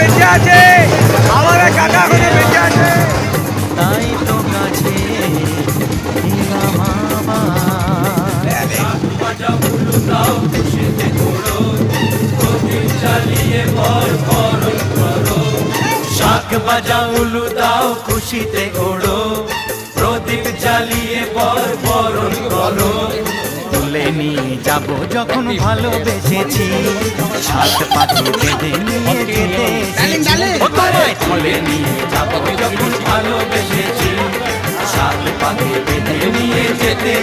বেঁচে আছে, আমাদের কাকা এখনো বেঁচে আছে। তাই তো কাছে এলাম আবার। শাক বাজাও উলু দাও খুশিতে ওড়ো, প্রদীপ জ্বালিয়ে বরণ করো। তুলে নিয়ে যাব যখন ভালোবেসেছি, সাত পাখি বেঁধে নিয়ে যেতে এসেছি। তুলে নিয়ে যাব যখন ভালোবেসেছি, সাত পাখি বেঁধে নিয়ে যেতে